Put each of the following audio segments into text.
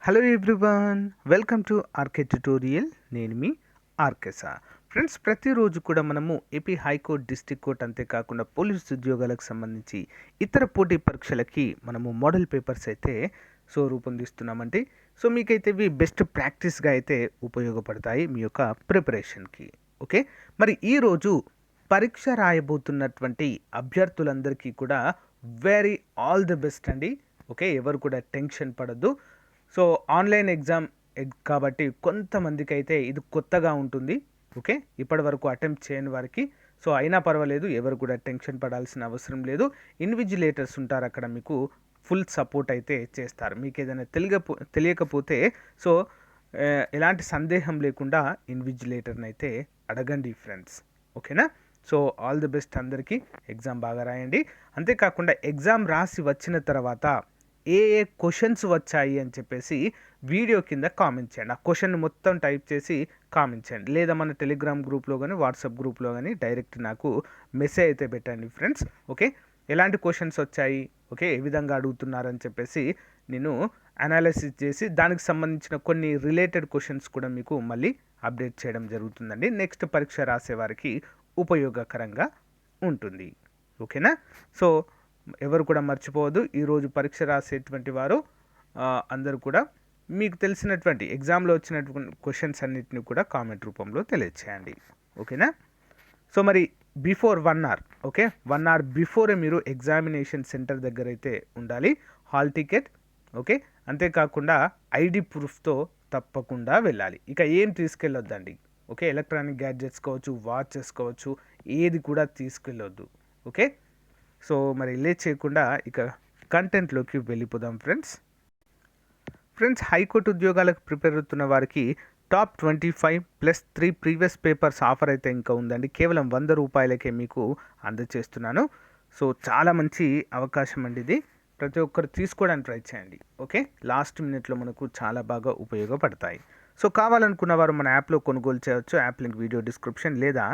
Hello everyone, welcome to RK tutorial. నేను మీ ఆర్కేసా. ఫ్రెండ్స్, ప్రతిరోజు కూడా మనము ఏపీ హైకోర్టు, డిస్ట్రిక్ట్ కోర్ట్, అంతేకాకుండా పోలీస్ ఉద్యోగాలకు సంబంధించి ఇతర పోటీ పరీక్షలకి మనము మోడల్ పేపర్స్ అయితే రూపొందిస్తున్నామండి. మీకైతే ఇవి బెస్ట్ ప్రాక్టీస్గా అయితే ఉపయోగపడతాయి మీ యొక్క ప్రిపరేషన్కి. ఓకే, మరి ఈరోజు పరీక్ష రాయబోతున్నటువంటి అభ్యర్థులందరికీ కూడా వెరీ ఆల్ ది బెస్ట్ అండి. ఓకే, ఎవరు కూడా టెన్షన్ పడద్దు. ఆన్లైన్ ఎగ్జామ్ కాబట్టి కొంతమందికి అయితే ఇది కొత్తగా ఉంటుంది. ఓకే, ఇప్పటి వరకు అటెంప్ట్ చేయని వారికి అయినా పర్వాలేదు, ఎవరు కూడా టెన్షన్ పడాల్సిన అవసరం లేదు. ఇన్విజిలేటర్స్ ఉంటారు అక్కడ, మీకు ఫుల్ సపోర్ట్ అయితే చేస్తారు. మీకు ఏదైనా తెలియకపోతే ఎలాంటి సందేహం లేకుండా ఇన్విజిలేటర్ని అయితే అడగండి ఫ్రెండ్స్. ఓకేనా? ఆల్ ది బెస్ట్ అందరికీ. ఎగ్జామ్ బాగా రాయండి. అంతేకాకుండా ఎగ్జామ్ రాసి వచ్చిన తర్వాత ఏ క్వశ్చన్స్ వచ్చాయి అని చెప్పేసి వీడియో కింద కామెంట్ చేయండి. ఆ క్వశ్చన్ మొత్తం టైప్ చేసి కామెంట్ చేయండి, లేదా మన టెలిగ్రామ్ గ్రూప్లో కానీ వాట్సాప్ గ్రూప్లో కానీ డైరెక్ట్ నాకు మెసేజ్ అయితే పెట్టండి ఫ్రెండ్స్. ఓకే, ఎలాంటి క్వశ్చన్స్ వచ్చాయి, ఓకే, ఏ విధంగా అడుగుతున్నారని చెప్పేసి నేను అనాలిసిస్ చేసి దానికి సంబంధించిన కొన్ని రిలేటెడ్ క్వశ్చన్స్ కూడా మీకు మళ్ళీ అప్డేట్ చేయడం జరుగుతుందండి. నెక్స్ట్ పరీక్ష రాసే వారికి ఉపయోగకరంగా ఉంటుంది. ఓకేనా? ఎవరు కూడా మర్చిపోవద్దు, ఈరోజు పరీక్ష రాసేటువంటి వారు అందరూ కూడా మీకు తెలిసినటువంటి ఎగ్జామ్లో వచ్చినటువంటి క్వశ్చన్స్ అన్నిటిని కూడా కామెంట్ రూపంలో తెలియచేయండి. ఓకేనా? మరి before 1 hour, okay, 1 hour before మీరు ఎగ్జామినేషన్ సెంటర్ దగ్గర అయితే ఉండాలి. హాల్ టికెట్, ఓకే, అంతేకాకుండా ఐడి ప్రూఫ్తో తప్పకుండా వెళ్ళాలి. ఇక ఏం తీసుకెళ్ళొద్దండి. ఓకే, ఎలక్ట్రానిక్ గ్యాడ్జెట్స్ కావచ్చు, వాచెస్ కావచ్చు, ఏది కూడా తీసుకెళ్ళొద్దు. ఓకే, మరి లేట్ చేయకుండా ఇక కంటెంట్లోకి వెళ్ళిపోదాం ఫ్రెండ్స్. హైకోర్టు ఉద్యోగాలకు ప్రిపేర్ అవుతున్న వారికి top 25 plus 3 previous papers offer అయితే ఇంకా ఉందండి. కేవలం 100 రూపాయలకే మీకు అందజేస్తున్నాను. చాలా మంచి అవకాశం అండి ఇది. ప్రతి ఒక్కరు తీసుకోవడానికి ట్రై చేయండి. ఓకే, లాస్ట్ మినిట్లో మనకు చాలా బాగా ఉపయోగపడతాయి. కావాలనుకున్న వారు మన యాప్లో కొనుగోలు చేయవచ్చు. యాప్ లింక్ వీడియో డిస్క్రిప్షన్ లేదా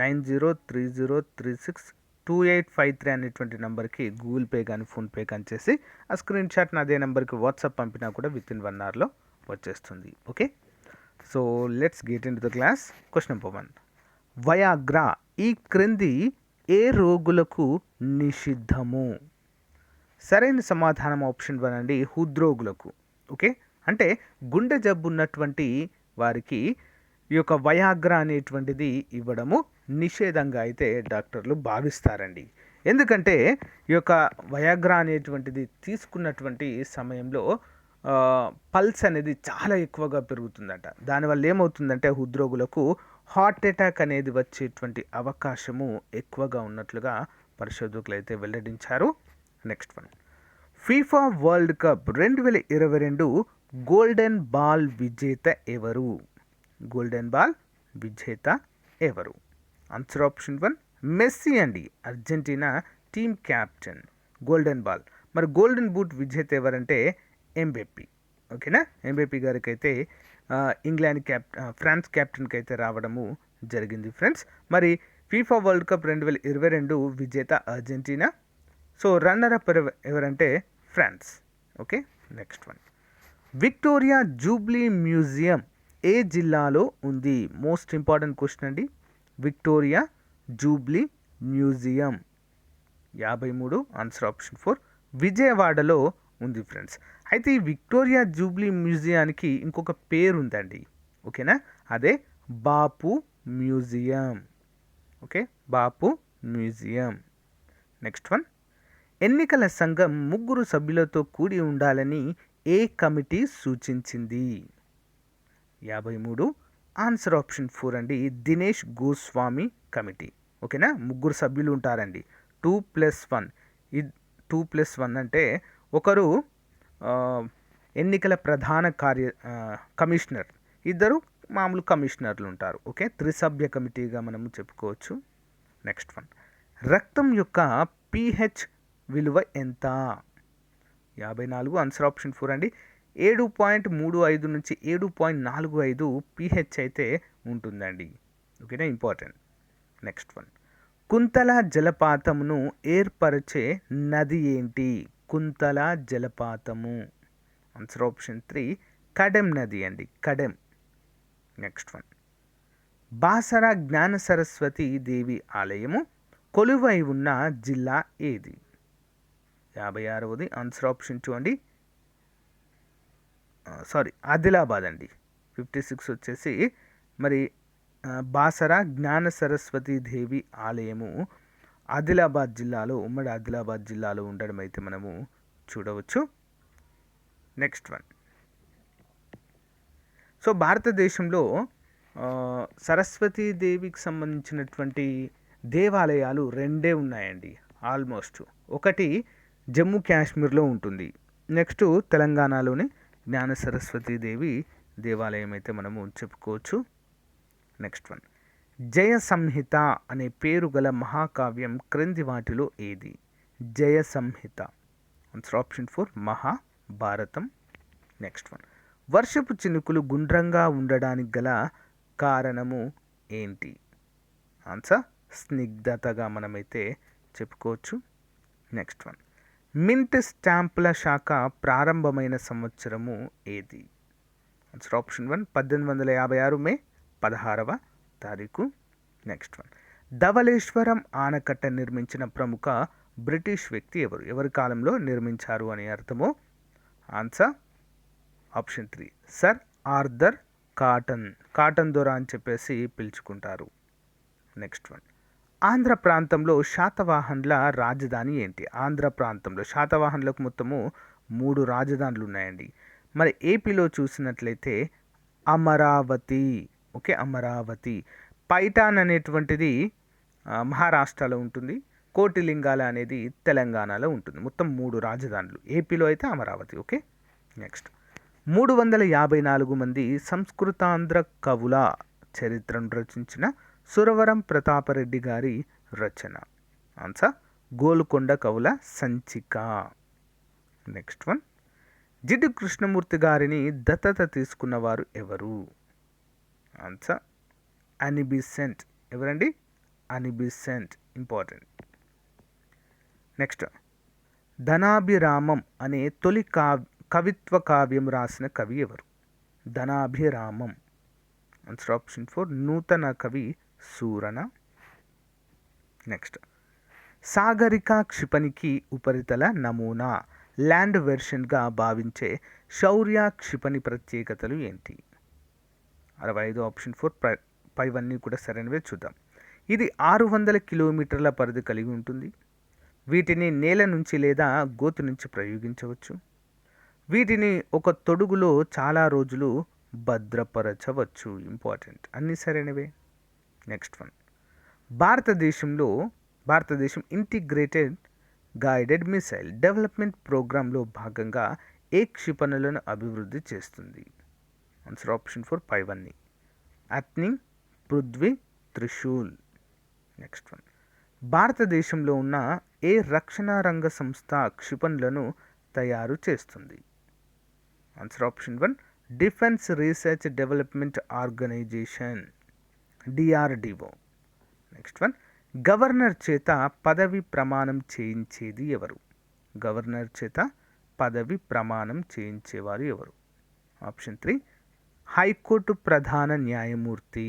9030362853 అనేటువంటి నెంబర్కి గూగుల్ పే కానీ ఫోన్పే కానీ చేసి ఆ స్క్రీన్ షాట్ని అదే నెంబర్కి వాట్సాప్ పంపినా కూడా విత్ ఇన్ 1 hourలో వచ్చేస్తుంది. Okay, let's get in to the class. Question number 1, Viagra ఈ క్రింది ఏ రోగులకు నిషిద్ధము? సరైన సమాధానం ఆప్షన్ 1 అండి, హృద్రోగులకు. ఓకే, అంటే గుండె జబ్బు ఉన్నటువంటి వారికి ఈ యొక్క వయాగ్రా అనేటువంటిది ఇవ్వడము నిషేధంగా అయితే డాక్టర్లు భావిస్తారండి. ఎందుకంటే ఈ యొక్క వయాగ్రా అనేటువంటిది తీసుకున్నటువంటి సమయంలో పల్స్ అనేది చాలా ఎక్కువగా పెరుగుతుందట. దానివల్ల ఏమవుతుందంటే హృద్రోగులకు హార్ట్ అటాక్ అనేది వచ్చేటువంటి అవకాశము ఎక్కువగా ఉన్నట్లుగా పరిశోధకులు అయితే వెల్లడించారు. Next one, FIFA world Cup 2022 golden ball విజేత ఎవరు? గోల్డెన్ బాల్ విజేత ఎవరు? ఆన్సర్ ఆప్షన్ 1 మెస్సీ అండి, Argentina team captain. Golden ball, మరి గోల్డెన్ బూట్ విజేత ఎవరంటే ఎంబెప్పీ. ఓకేనా? ఎంబెప్పీ గారికి అయితే ఇంగ్లాండ్ ఫ్రాన్స్ క్యాప్టెన్కి అయితే రావడము జరిగింది ఫ్రెండ్స్. మరి ఫీఫా వరల్డ్ కప్ 2022 విజేత అర్జెంటీనా. రన్నర్ అప్ ఎవరంటే France. Okay, next one, Victoria Jubilee museum ఏ జిల్లాలో ఉంది? మోస్ట్ ఇంపార్టెంట్ క్వశ్చన్ అండి. విక్టోరియా జూబ్లీ మ్యూజియం 53, ఆన్సర్ ఆప్షన్ 4 విజయవాడలో ఉంది ఫ్రెండ్స్. అయితే ఈ విక్టోరియా జూబ్లీ మ్యూజియానికి ఇంకొక పేరు ఉందండి. ఓకేనా? అదే బాపు మ్యూజియం. ఓకే, బాపు మ్యూజియం. నెక్స్ట్ వన్, ఎన్నికల సంఘం 3 సభ్యులతో కూడి ఉండాలని ఏ కమిటీ సూచించింది? 53, ఆన్సర్ ఆప్షన్ 4 అండి, దినేష్ గోస్వామి కమిటీ. ఓకేనా? 3 సభ్యులు ఉంటారండి. 2+1, 2+1 అంటే ఒకరు ఎన్నికల ప్రధాన కమిషనర్, 2 మామూలు కమిషనర్లు ఉంటారు. ఓకే, త్రిసభ్య కమిటీగా మనము చెప్పుకోవచ్చు. నెక్స్ట్ వన్, రక్తం యొక్క pH విలువ ఎంత? 54, ఆన్సర్ ఆప్షన్ 4 అండి, 7.35 నుంచి 7.45 pH అయితే ఉంటుందండి. ఓకేనా? ఇంపార్టెంట్. నెక్స్ట్ వన్, కుంతల జలపాతమును ఏర్పరిచే నది ఏంటి? కుంతల జలపాతము. ఆన్సర్ ఆప్షన్ 3 కడెం నది అండి, కడెం. నెక్స్ట్ వన్, బాసర జ్ఞాన సరస్వతి దేవి ఆలయము కొలువై ఉన్న జిల్లా ఏది? 56వది ఆన్సర్ ఆప్షన్ 2 అండి, ఆదిలాబాద్ అండి. 56 వచ్చేసి మరి బాసర జ్ఞాన సరస్వతి దేవి ఆలయము ఆదిలాబాద్ జిల్లాలో, ఉమ్మడి ఆదిలాబాద్ జిల్లాలో ఉండడం అయితే మనము చూడవచ్చు. నెక్స్ట్ వన్, సో భారతదేశంలో సరస్వతీదేవికి సంబంధించినటువంటి దేవాలయాలు 2 ఉన్నాయండి ఆల్మోస్ట్. ఒకటి జమ్మూ కాశ్మీర్లో ఉంటుంది, నెక్స్ట్ తెలంగాణలోని జ్ఞాన సరస్వతీదేవి దేవాలయం అయితే మనము చెప్పుకోవచ్చు. నెక్స్ట్ వన్, జయ సంహిత అనే పేరు గల మహాకావ్యం క్రింది వాటిలో ఏది? Jaya Samhita, answer option 4 Mahabharatam. Next one, వర్షపు చినుకులు గుండ్రంగా ఉండడానికి గల కారణము ఏంటి? ఆన్సర్ స్నిగ్ధతగా మనమైతే చెప్పుకోవచ్చు. నెక్స్ట్ వన్, మింట్ స్టాంపుల శాఖ ప్రారంభమైన సంవత్సరము ఏది? ఆన్సర్ ఆప్షన్ 1 1856 మే 16వ తారీఖు. నెక్స్ట్ వన్, ధవళేశ్వరం ఆనకట్ట నిర్మించిన ప్రముఖ బ్రిటిష్ వ్యక్తి ఎవరు? ఎవరి కాలంలో నిర్మించారు అనే అర్థము? Answer option 3 sir Arthur cotton, cotton దొర అని చెప్పేసి పిలుచుకుంటారు. నెక్స్ట్ వన్, ఆంధ్ర ప్రాంతంలో శాతవాహనుల రాజధాని ఏంటి? ఆంధ్ర ప్రాంతంలో శాతవాహనులకు మొత్తము 3 రాజధానులు ఉన్నాయండి. మరి ఏపీలో చూసినట్లయితే అమరావతి, ఓకే, అమరావతి. పైఠాన్ అనేటువంటిది మహారాష్ట్రలో ఉంటుంది, కోటిలింగాల అనేది తెలంగాణలో ఉంటుంది. మొత్తం 3 రాజధానులు. ఏపీలో అయితే అమరావతి, ఓకే. నెక్స్ట్, 354 మంది సంస్కృతాంధ్ర కవుల చరిత్రను రచించిన సురవరం ప్రతాపరెడ్డి గారి రచన? ఆన్సర్ గోల్కొండ కవుల సంచిక. నెక్స్ట్ వన్, జిడ్డు కృష్ణమూర్తి గారిని దత్తత తీసుకున్నవారు ఎవరు? Answer Annie Besant. ఎవరండి? Annie Besant, important. నెక్స్ట్, ధనాభిరామం అనే తొలి కవిత్వ కావ్యం రాసిన కవి ఎవరు? ధనాభిరామం, ఆన్సర్ ఆప్షన్ 4 నూతన కవి సూరన. నెక్స్ట్, సాగరిక క్షిపణికి ఉపరితల నమూనా ల్యాండ్ వెర్షన్గా భావించే శౌర్య క్షిపణి ప్రత్యేకతలు ఏంటి? 65 ఆప్షన్ 4 పైవన్నీ కూడా సరైనవే. చూద్దాం. ఇది 600 కిలోమీటర్ల పరిధి కలిగి ఉంటుంది. వీటిని నేల నుంచి లేదా గోతు నుంచి ప్రయోగించవచ్చు. వీటిని ఒక తొడుగులో చాలా రోజులు భద్రపరచవచ్చు. ఇంపార్టెంట్, అన్నీ సరైనవే. నెక్స్ట్ వన్, భారతదేశం ఇంటిగ్రేటెడ్ గైడెడ్ మిసైల్ డెవలప్మెంట్ ప్రోగ్రాంలో భాగంగా ఏ క్షిపణులను అభివృద్ధి చేస్తుంది? ఆన్సర్ ఆప్షన్ 4 పైవన్నీ. అగ్ని, పృథ్వీ, త్రిశూల్. నెక్స్ట్ వన్, భారతదేశంలో ఉన్న ఏ రక్షణ రంగ సంస్థ క్షిపణులను తయారు చేస్తుంది? Answer option 1 defence research development organisation, DRDO. Next one, governor చేత పదవి ప్రమాణం చేయించేది ఎవరు? గవర్నర్ చేత పదవి ప్రమాణం చేయించేవారు ఎవరు? ఆప్షన్ 3 హైకోర్టు ప్రధాన న్యాయమూర్తి,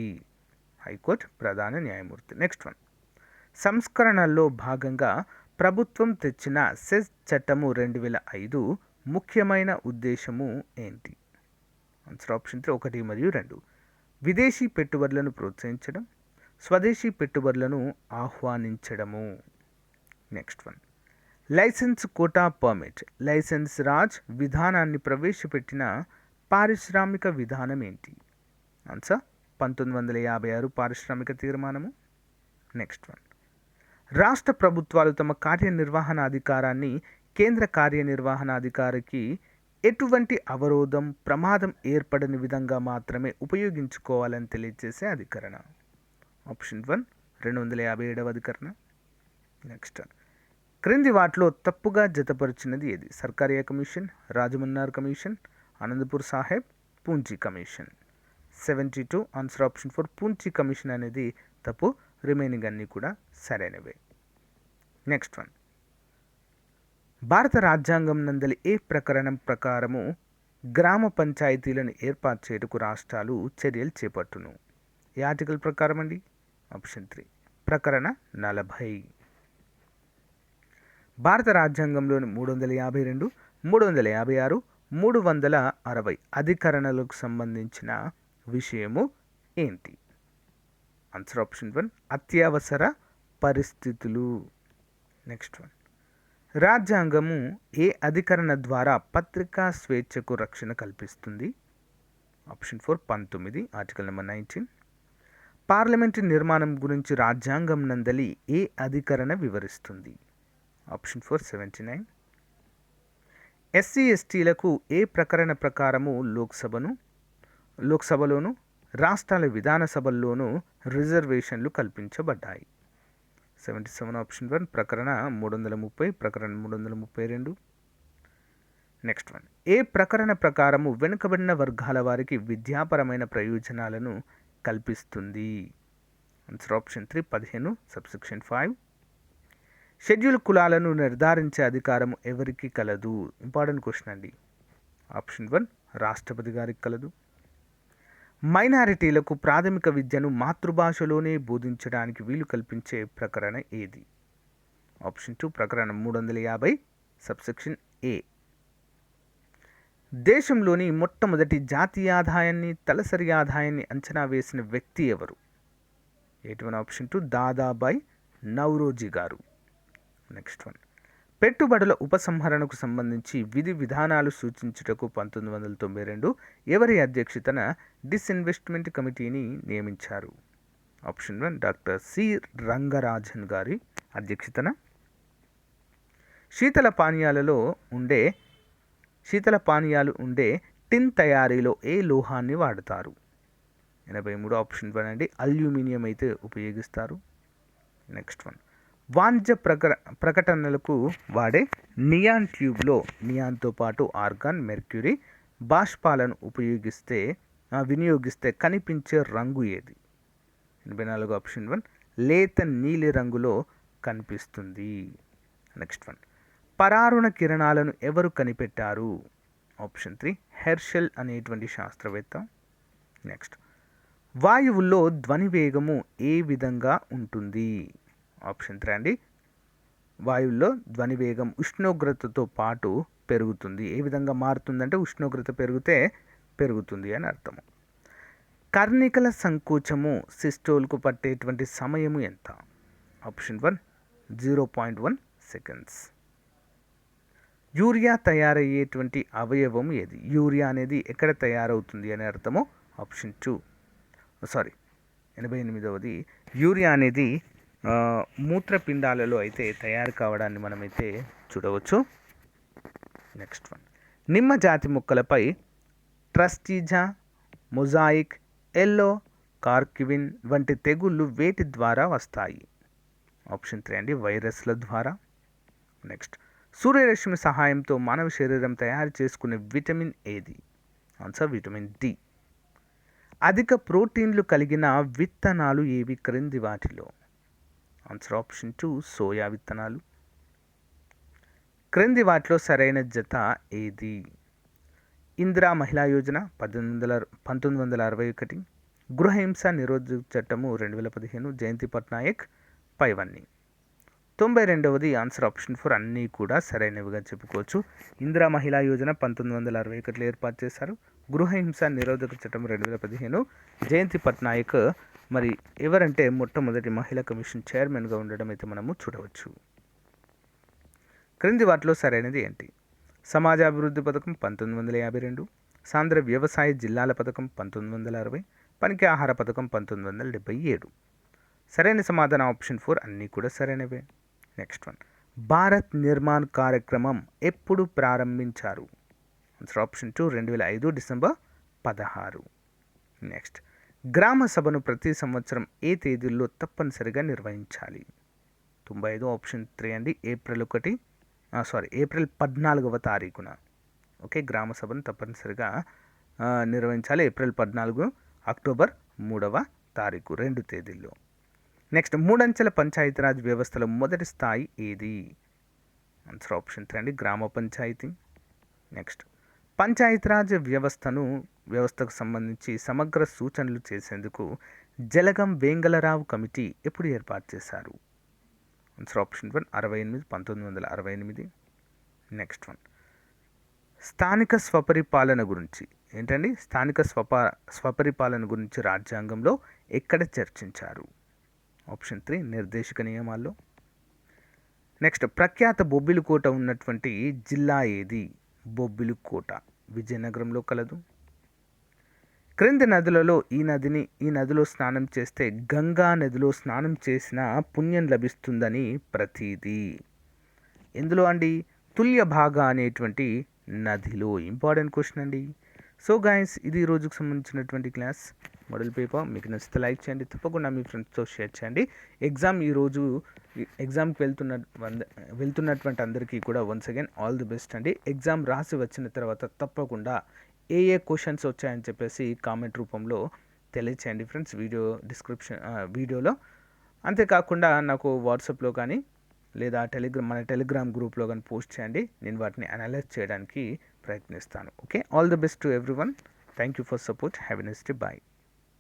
హైకోర్టు ప్రధాన న్యాయమూర్తి. నెక్స్ట్ వన్, సంస్కరణల్లో భాగంగా ప్రభుత్వం తెచ్చిన సెస్ చట్టము 2005 ముఖ్యమైన ఉద్దేశము ఏంటి? ఆన్సర్ ఆప్షన్ 3 1 మరియు 2 విదేశీ పెట్టుబడులను ప్రోత్సహించడం, స్వదేశీ పెట్టుబడులను ఆహ్వానించడము. Next one, license quota permit license Raj విధానాన్ని ప్రవేశపెట్టిన పారిశ్రామిక విధానం ఏంటి? ఆన్సర్ 1956 పారిశ్రామిక తీర్మానము. నెక్స్ట్ వన్, రాష్ట్ర ప్రభుత్వాలు తమ కార్యనిర్వహణాధికారాన్ని కేంద్ర కార్యనిర్వహణాధికారికి ఎటువంటి అవరోధం, ప్రమాదం ఏర్పడని విధంగా మాత్రమే ఉపయోగించుకోవాలని తెలియజేసే అధికరణ? ఆప్షన్ 1 257వ అధికరణ. నెక్స్ట్, క్రింది వాటిలో తప్పుగా జతపరిచినది ఏది? Sarkaria commission, Rajamannar commission, Anandpur Saheb, Punchhi commission. 72 answer option 4 Punchhi commission అనేది తప్పు, రిమైనింగ్ అన్నీ కూడా సరైనవే. నెక్స్ట్ వన్, భారత రాజ్యాంగం నందలి ఏ ప్రకరణం ప్రకారము గ్రామ పంచాయతీలను ఏర్పాటు చేయుటకు రాష్ట్రాలు చర్యలు చేపట్టును. ఈ ఆర్టికల్ ప్రకారం అండి ఆప్షన్ 3 ప్రకరణ 40. భారత రాజ్యాంగంలోని 352, 356, 360 అధికరణలకు సంబంధించిన విషయము ఏంటి? ఆన్సర్ ఆప్షన్ 1 అత్యవసర పరిస్థితులు. నెక్స్ట్ వన్, రాజ్యాంగము ఏ అధికరణ ద్వారా పత్రికా స్వేచ్ఛకు రక్షణ కల్పిస్తుంది? Option 4 19, article number 19. పార్లమెంటు నిర్మాణం గురించి రాజ్యాంగం నందలి ఏ అధికరణ వివరిస్తుంది? ఆప్షన్ 4 79. ఎస్సీ ఎస్టీలకు ఏ ప్రకరణ ప్రకారము లోక్సభలోను రాష్ట్రాల విధానసభల్లోనూ రిజర్వేషన్లు కల్పించబడ్డాయి? 77 ఆప్షన్ 1 ప్రకరణ 330, ప్రకరణ 332. నెక్స్ట్ వన్, ఏ ప్రకరణ ప్రకారము వెనుకబడిన వర్గాల వారికి విద్యాపరమైన ప్రయోజనాలను కల్పిస్తుంది? Answer option 3 15 subsection 5. షెడ్యూల్ కులాలను నిర్ధారించే అధికారం ఎవరికి కలదు? ఇంపార్టెంట్ క్వశ్చన్ అండి. ఆప్షన్ 1 రాష్ట్రపతి గారికి కలదు. మైనారిటీలకు ప్రాథమిక విద్యను మాతృభాషలోనే బోధించడానికి వీలు కల్పించే ప్రకరణ ఏది? ఆప్షన్ 2 ప్రకరణ 350 సబ్సెక్షన్ ఏ. దేశంలోని మొట్టమొదటి జాతీయ ఆదాయాన్ని తలసరి ఆదాయాన్ని అంచనా వేసిన వ్యక్తి ఎవరు? 81 ఆప్షన్ 2 దాదాబాయ్ నౌరోజీ గారు. నెక్స్ట్ వన్, పెట్టుబడుల ఉపసంహరణకు సంబంధించి విధి విధానాలు సూచించుటకు 1992 ఎవరి అధ్యక్షతన డిస్ఇన్వెస్ట్మెంట్ కమిటీని నియమించారు? ఆప్షన్ 1 డాక్టర్ సి రంగరాజన్ గారి అధ్యక్షతన. శీతల పానీయాలు ఉండే టిన్ తయారీలో ఏ లోహాన్ని వాడతారు? 83 ఆప్షన్ 1 అండి అల్యూమినియం అయితే ఉపయోగిస్తారు. నెక్స్ట్ వన్, వాణిజ్య ప్రకటనలకు వాడే నియాన్ ట్యూబ్లో నియాన్తో పాటు ఆర్గాన్, మెర్క్యూరీ బాష్పాలను వినియోగిస్తే కనిపించే రంగు ఏది? 84 ఆప్షన్ 1 లేత నీలి రంగులో కనిపిస్తుంది. నెక్స్ట్ వన్, పరారుణ కిరణాలను ఎవరు కనిపెట్టారు? ఆప్షన్ 3 హెర్షెల్ అనేటువంటి శాస్త్రవేత్త. నెక్స్ట్, వాయువుల్లో ధ్వని వేగము ఏ విధంగా ఉంటుంది? ఆప్షన్ 3 అండి వాయువుల్లో ధ్వని వేగం ఉష్ణోగ్రతతో పాటు పెరుగుతుంది. ఏ విధంగా మారుతుందంటే ఉష్ణోగ్రత పెరిగితే పెరుగుతుంది అని అర్థము. కర్ణికల సంకోచము సిస్టోల్కు పట్టేటువంటి సమయము ఎంత? Option 1 0.1 seconds. యూరియా తయారయ్యేటువంటి అవయవం ఏది? యూరియా అనేది ఎక్కడ తయారవుతుంది అని అర్థము. ఆప్షన్ 2 88వది యూరియా అనేది మూత్రపిండాలలో అయితే తయారు కావడాన్ని మనమైతే చూడవచ్చు. నెక్స్ట్ వన్, నిమ్మ జాతి మొక్కలపై ట్రస్టీజా, మొజాయిక్, ఎల్లో కార్కివిన్ వంటి తెగుళ్ళు వేటి ద్వారా వస్తాయి? ఆప్షన్ 3 అండి వైరస్ల ద్వారా. నెక్స్ట్, సూర్యరశ్మి సహాయంతో మానవ శరీరం తయారు చేసుకునే విటమిన్ ఏది? Answer vitamin D. అధిక ప్రోటీన్లు కలిగిన విత్తనాలు ఏవి క్రింది వాటిలో? ఆన్సర్ ఆప్షన్ 2 సోయా విత్తనాలు. క్రింది వాటిలో సరైన జత ఏది? ఇందిరా మహిళా యోజన 1961, గృహహింస నిరోధక చట్టము 2015, జయంతి పట్నాయక్ పైవన్నీ. 92వది ఆన్సర్ ఆప్షన్ 4 అన్నీ కూడా సరైనవిగా చెప్పుకోవచ్చు. ఇందిరా మహిళా యోజన 1961లో ఏర్పాటు చేశారు. గృహహింస నిరోధక చట్టం 2015, జయంతి పట్నాయక్ మరి ఎవరంటే మొట్టమొదటి మహిళా కమిషన్ చైర్మన్గా ఉండడం అయితే మనము చూడవచ్చు. క్రింది వాటిలో సరైనది ఏంటి? సమాజాభివృద్ధి పథకం 1952, సాంద్ర వ్యవసాయ జిల్లాల పథకం 1960, పనికి ఆహార పథకం 1977. సరైన సమాధానం ఆప్షన్ 4 అన్నీ కూడా సరైనవే. నెక్స్ట్ వన్, భారత్ నిర్మాణ్ కార్యక్రమం ఎప్పుడు ప్రారంభించారు? Answer option 2 2005 December 16. నెక్స్ట్, గ్రామ సభను ప్రతి సంవత్సరం ఏ తేదీల్లో తప్పనిసరిగా నిర్వహించాలి? 95 ఆప్షన్ 3 అండి ఏప్రిల్ 14వ తారీఖున. ఓకే, గ్రామ సభను తప్పనిసరిగా నిర్వహించాలి ఏప్రిల్ 14, అక్టోబర్ 3వ తారీఖు 2 తేదీల్లో. నెక్స్ట్, మూడంచెల పంచాయతీరాజ్ వ్యవస్థలో మొదటి స్థాయి ఏది? ఆన్సర్ ఆప్షన్ 3 అండి గ్రామ పంచాయతీ. నెక్స్ట్, పంచాయతీరాజ్ వ్యవస్థకు సంబంధించి సమగ్ర సూచనలు చేసేందుకు జలగం వేంగళరావు కమిటీ ఎప్పుడు ఏర్పాటు చేశారు? Answer option 1 1968. నెక్స్ట్ వన్, స్థానిక స్వపరిపాలన గురించి ఏంటండి? స్థానిక స్వపరిపాలన గురించి రాజ్యాంగంలో ఎక్కడ చర్చించారు? ఆప్షన్ 3 నిర్దేశక నియమాల్లో. నెక్స్ట్, ప్రఖ్యాత బొబ్బిలికోట ఉన్నటువంటి జిల్లా ఏది? బొబ్బిలికోట విజయనగరంలో కలదు. క్రింది నదులలో ఈ నదిలో స్నానం చేస్తే గంగా నదిలో స్నానం చేసిన పుణ్యం లభిస్తుందని ప్రతీది. ఎందులో అండి? తుల్య భాగ అనేటువంటి నదిలో. ఇంపార్టెంట్ క్వశ్చన్ అండి. సో గైస్, ఇది ఈ రోజుకు సంబంధించినటువంటి క్లాస్ మోడల్ పేపర్. మీకు నచ్చితే లైక్ చేయండి, తప్పకుండా మీ ఫ్రెండ్స్తో షేర్ చేయండి. ఎగ్జామ్కి వెళ్తున్నటువంటి అందరికీ కూడా once again all the best అండి. ఎగ్జామ్ రాసి వచ్చిన తర్వాత తప్పకుండా ఏ క్వశ్చన్స్ వచ్చాయని చెప్పేసి కామెంట్ రూపంలో తెలియచేయండి ఫ్రెండ్స్, వీడియోలో. అంతేకాకుండా నాకు వాట్సాప్లో కానీ లేదా మన టెలిగ్రామ్ గ్రూప్లో కానీ పోస్ట్ చేయండి. నేను వాటిని అనలైజ్ చేయడానికి ప్రయత్నిస్తాను. Okay, all the best to everyone. Thank you for support. Have a nice day. Bye.